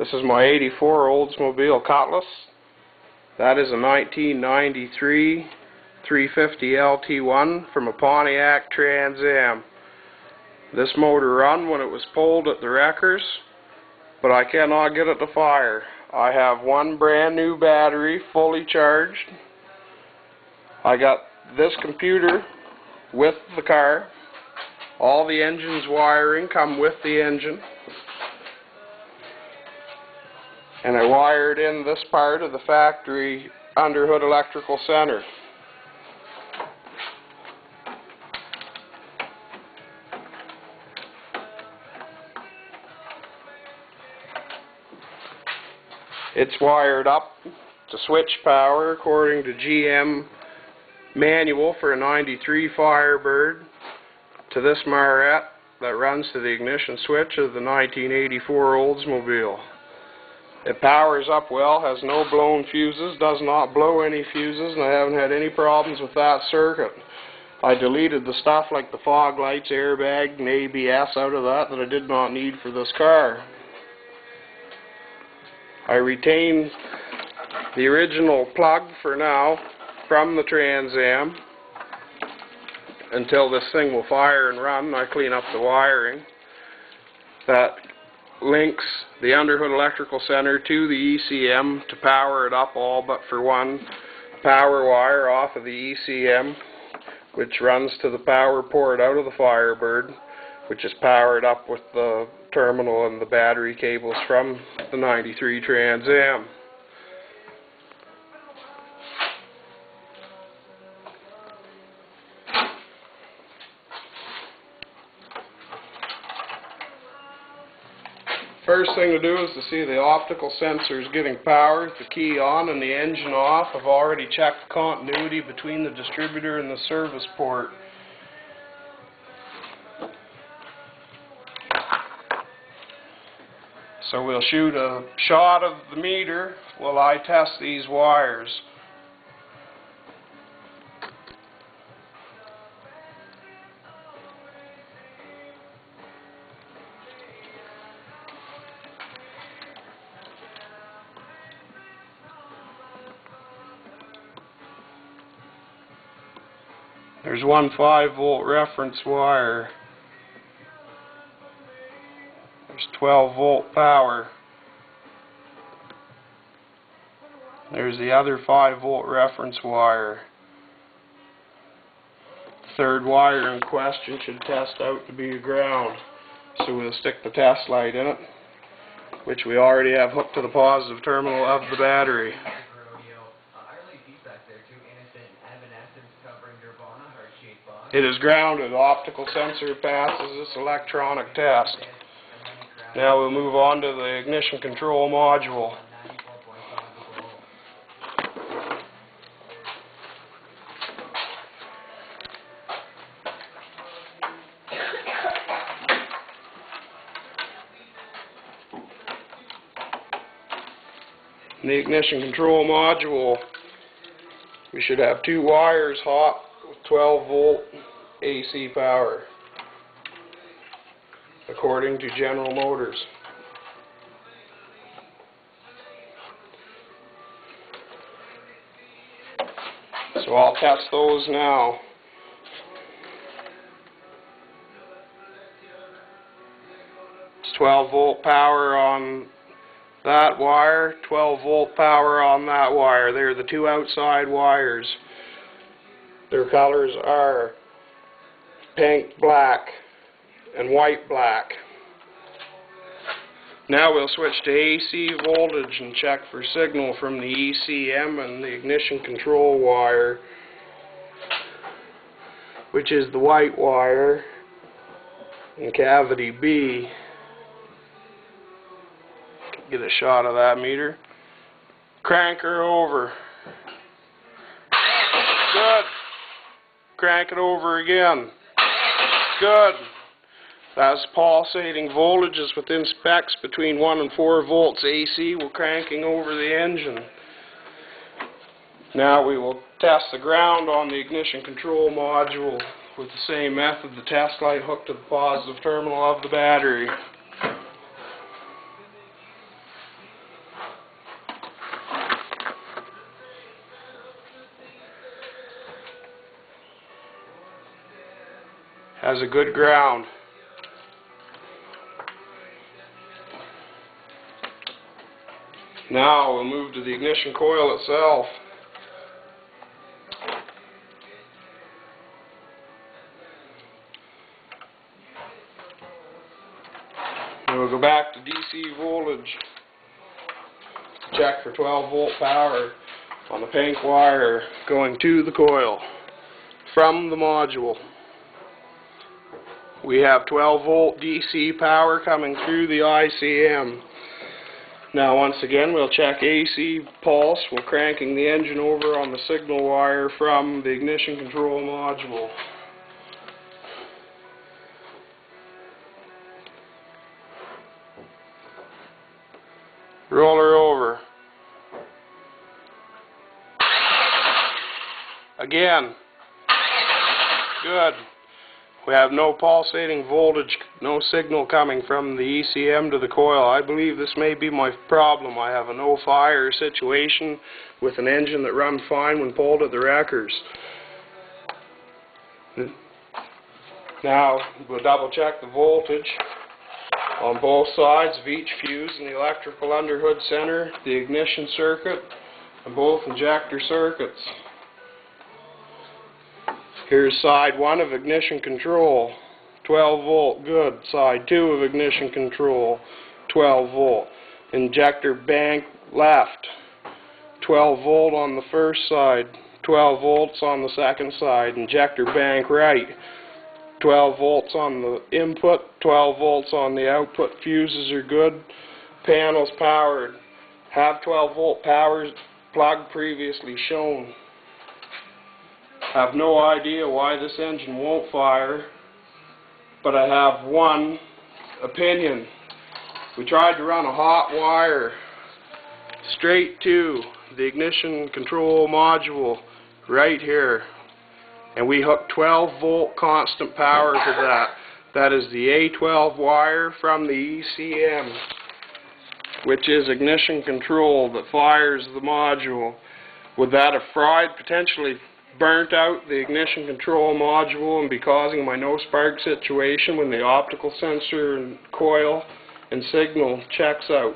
This is my '84 Oldsmobile Cutlass. That is a 1993 350 LT1 from a Pontiac Trans Am. This motor run when it was pulled at the wreckers, but I cannot get it to fire. I have one brand new battery fully charged. I got this computer with the car. All the engine's wiring come with the engine. And I wired in this part of the factory underhood electrical center. It's wired up to switch power according to GM manual for a 93 Firebird to this Marette that runs to the ignition switch of the 1984 Oldsmobile. It powers up well, has no blown fuses, does not blow any fuses, and I haven't had any problems with that circuit. I deleted the stuff like the fog lights, airbag, and ABS out of that I did not need for this car. I retain the original plug for now from the Trans Am until this thing will fire and run. I clean up the wiring that links the underhood electrical center to the ECM to power it up, all but for one power wire off of the ECM, which runs to the power port out of the Firebird, which is powered up with the terminal and the battery cables from the 93 Trans Am. First thing to do is to see the optical sensors getting power, the key on and the engine off. I've already checked the continuity between the distributor and the service port. So we'll shoot a shot of the meter while I test these wires. There's one 5-volt reference wire. There's 12-volt power. There's the other 5-volt reference wire. The third wire in question should test out to be a ground. So we'll stick the test light in it, which we already have hooked to the positive terminal of the battery. It is grounded. Optical sensor passes this electronic test. Now we'll move on to the ignition control module. In the ignition control module, we should have two wires hot with 12-volt AC power, according to General Motors. So I'll test those now. It's 12-volt power on that wire, 12-volt power on that wire. They're the two outside wires. Their colors are pink, black, and white, black. Now we'll switch to AC voltage and check for signal from the ECM and the ignition control wire, which is the white wire in cavity B. Get a shot of that meter. Crank her over. Good. Crank it over again. Good. That's pulsating voltages within specs between 1 and 4 volts AC. We're cranking over the engine. Now we will test the ground on the ignition control module with the same method, the test light hooked to the positive terminal of the battery. has a good ground. Now we'll move to the ignition coil itself. We'll go back to DC voltage to check for 12 volt power on the pink wire going to the coil from the module. We have 12 volt DC power coming through the ICM. Now once again we'll check AC pulse. We're cranking the engine over on the signal wire from the ignition control module. Roll her over. Again. Good. We have no pulsating voltage, no signal coming from the ECM to the coil. I believe this may be my problem. I have a no fire situation with an engine that runs fine when pulled at the wreckers. Now we'll double check the voltage on both sides of each fuse in the electrical underhood center, the ignition circuit, and both injector circuits. Here's side 1 of ignition control, 12 volt, good. Side 2 of ignition control, 12 volt. Injector bank left, 12 volt on the first side, 12 volts on the second side. Injector bank right, 12 volts on the input, 12 volts on the output. Fuses are good. Panels powered. Have 12 volt power plug previously shown. Have no idea why this engine won't fire, but I have one opinion. We tried to run a hot wire straight to the ignition control module right here, and we hooked 12 volt constant power to that. That is the A12 wire from the ECM, which is ignition control, that fires the module. Would that have fried, potentially burnt out the ignition control module and be causing my no spark situation when the optical sensor and coil and signal checks out?